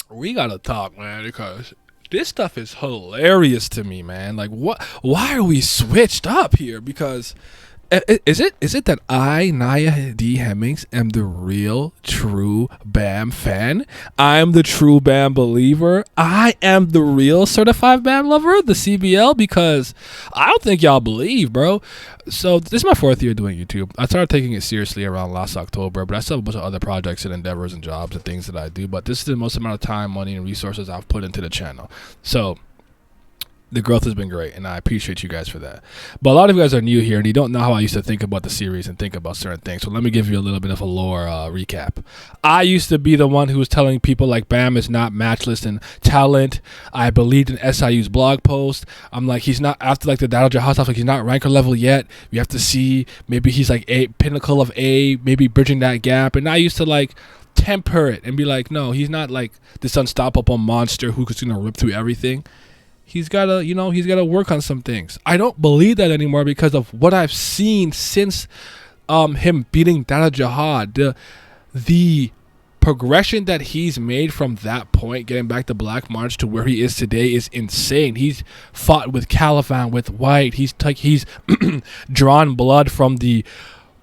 We gotta talk, man, because this stuff is hilarious to me, man. Like, what? Why are we switched up here? Because is it that I, Naya D. Hemmings, am the real true Bam fan? I'm the true Bam believer. I am the real certified Bam lover, the CBL, because I don't think y'all believe, bro. So this is my fourth year doing YouTube. I started taking it seriously around last October, but I still have a bunch of other projects and endeavors and jobs and things that I do. But this is the most amount of time, money, and resources I've put into the channel. So the growth has been great, and I appreciate you guys for that. But a lot of you guys are new here, and you don't know how I used to think about the series and think about certain things. So let me give you a little bit of a lore recap. I used to be the one who was telling people like Bam is not matchless in talent. I believed in SIU's blog post. I'm like, he's not, after like the Daryl Jahaz stuff, like he's not ranker level yet. We have to see, maybe he's like a pinnacle of A, maybe bridging that gap. And I used to like temper it and be like, no, he's not like this unstoppable monster who's going to rip through everything. He's gotta work on some things. I don't believe that anymore because of what I've seen since him beating Dada Jihad. The progression that he's made from that point, getting back to Black March to where he is today, is insane. He's fought with Caliban, with White. He's drawn blood from the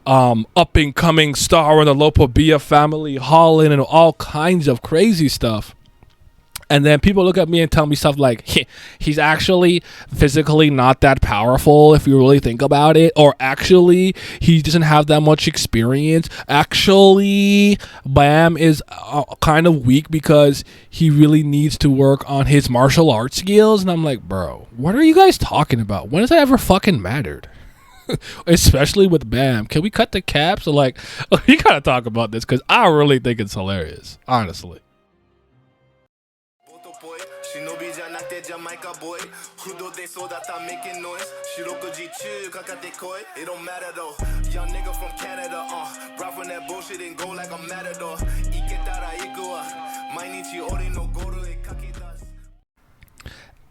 up and coming star in the Lopobia family, Holland, and all kinds of crazy stuff. And then people look at me and tell me stuff like, he's actually physically not that powerful if you really think about it. Or actually, he doesn't have that much experience. Actually, Bam is kind of weak because he really needs to work on his martial arts skills. And I'm like, bro, what are you guys talking about? When has that ever fucking mattered? Especially with Bam. Can we cut the cap? So like, we gotta talk about this because I really think it's hilarious, honestly. Jamaica boy, they saw that I'm making noise. It don't matter though. Young nigga from Canada, brought from that bullshit and go like a matador.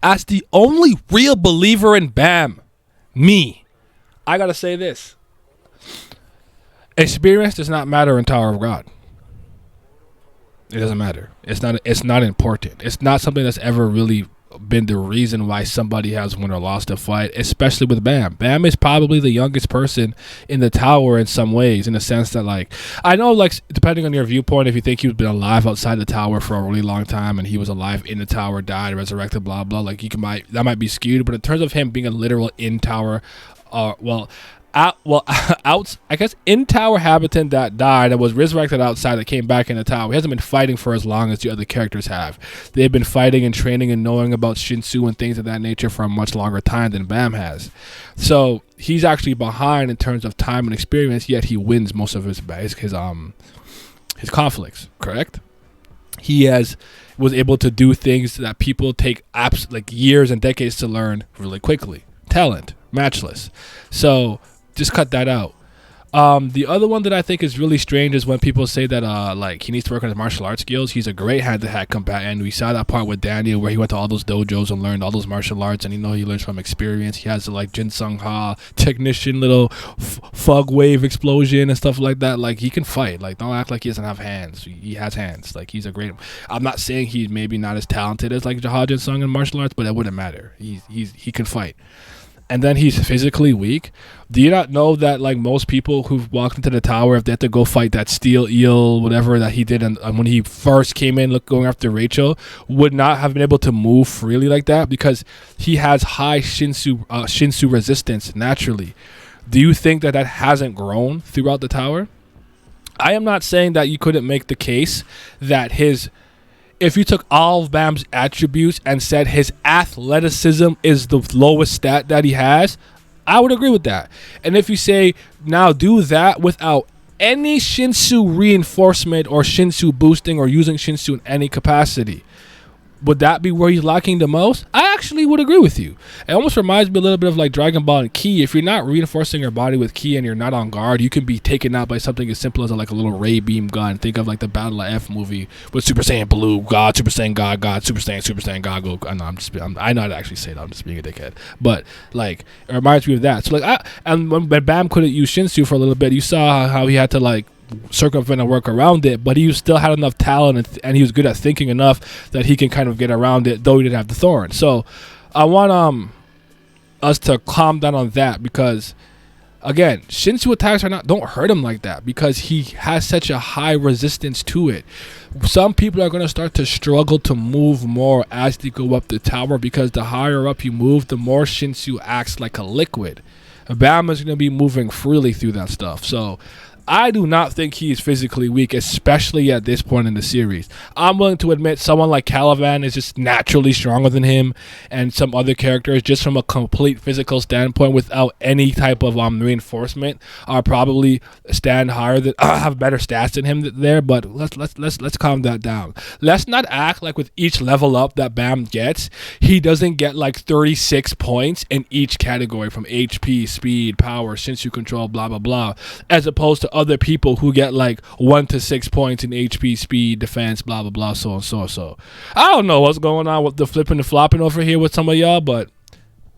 As the only real believer in Bam, me, I gotta say this. Experience does not matter in Tower of God. It doesn't matter. It's not important. It's not something that's ever really been the reason why somebody has won or lost a fight, especially with Bam. Bam is probably the youngest person in the tower in some ways, in the sense that, like, I know, like, depending on your viewpoint, if you think he's been alive outside the tower for a really long time and he was alive in the tower, died, resurrected, blah blah, like, that might be skewed. But in terms of him being a literal in tower, I guess in tower habitant that died and was resurrected outside that came back in the tower. He hasn't been fighting for as long as the other characters have. They've been fighting and training and knowing about Shinsu and things of that nature for a much longer time than Bam has. So he's actually behind in terms of time and experience, yet he wins most of his conflicts, correct? He was able to do things that people take like years and decades to learn really quickly. Talent, matchless. So just cut that out. The other one that I think is really strange is when people say that like he needs to work on his martial arts skills. He's a great hand-to-hand combatant. We saw that part with Daniel where he went to all those dojos and learned all those martial arts, and he learns from experience. He has the like Jin Sung Ha technician little fog wave explosion and stuff like that. Like, he can fight. Like, don't act like he doesn't have hands. He has hands. Like, he's a great. I'm not saying he's maybe not as talented as like Jahad Jin Sung in martial arts, but it wouldn't matter. He can fight. And then he's physically weak. Do you not know that, like, most people who've walked into the tower, if they have to go fight that steel eel, whatever that he did, and when he first came in, going after Rachel, would not have been able to move freely like that because he has high Shinsu resistance naturally. Do you think that hasn't grown throughout the tower? I am not saying that you couldn't make the case that if you took all of Bam's attributes and said his athleticism is the lowest stat that he has, I would agree with that. And if you say, now do that without any Shinsu reinforcement or Shinsu boosting or using Shinsu in any capacity, would that be where he's lacking the most? I actually would agree with you. It almost reminds me a little bit of like Dragon Ball and Ki. If you're not reinforcing your body with Ki and you're not on guard, you can be taken out by something as simple as like a little ray beam gun. Think of like the Battle of F movie with Super Saiyan Blue, God, Super Saiyan God, Super Saiyan God, go. I know how to actually say that. I'm just being a dickhead. But like, it reminds me of that. So like, and when Bam couldn't use Shinsu for a little bit, you saw how he had to like circumvent and work around it, but he still had enough talent and he was good at thinking enough that he can kind of get around it, though he didn't have the thorn. So I want us to calm down on that, because again, Shinsu attacks don't hurt him like that because he has such a high resistance to it. Some people are going to start to struggle to move more as they go up the tower, because the higher up you move, the more Shinsu acts like a liquid. Baam is going to be moving freely through that stuff. So I do not think he's physically weak, especially at this point in the series. I'm willing to admit someone like Caliban is just naturally stronger than him, and some other characters, just from a complete physical standpoint, without any type of reinforcement, are probably stand higher than have better stats than him there. But let's calm that down. Let's not act like with each level up that Baam gets, he doesn't get like 36 points in each category, from HP, speed, power, Shinsu control, blah blah blah, as opposed to other people who get like 1 to 6 points in HP, speed, defense, blah blah blah, so on so. I don't know what's going on with the flipping and flopping over here with some of y'all, but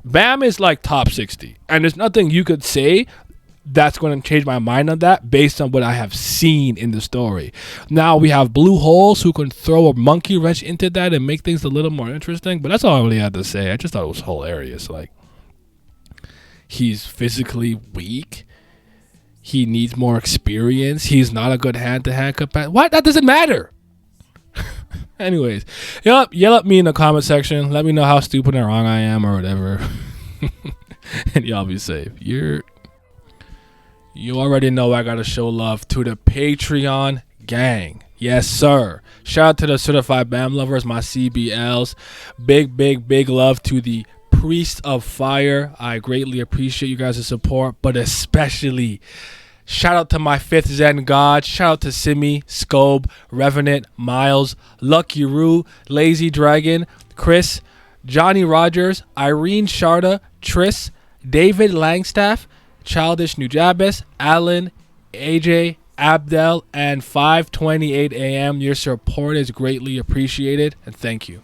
Baam is like top 60, and there's nothing you could say that's going to change my mind on that based on what I have seen in the story. Now we have Blue Holes who can throw a monkey wrench into that and make things a little more interesting, but that's all I really had to say. I just thought it was hilarious. Like, he's physically weak. He needs more experience. He's not a good hand-to-hand competitor. What? That doesn't matter. Anyways, yell at me in the comment section. Let me know how stupid and wrong I am or whatever. And y'all be safe. You already know I got to show love to the Patreon gang. Yes, sir. Shout out to the certified Baam lovers, my CBLs. Big love to the Priest of Fire. I greatly appreciate you guys' support, but especially shout out to my 5th Zen God. Shout out to Simi, Scobe, Revenant, Miles, Lucky Roo, Lazy Dragon, Chris, Johnny Rogers, Irene Sharda, Triss, David Langstaff, Childish Nujabes, Alan, AJ, Abdel, and 5:28 a.m. Your support is greatly appreciated, and thank you.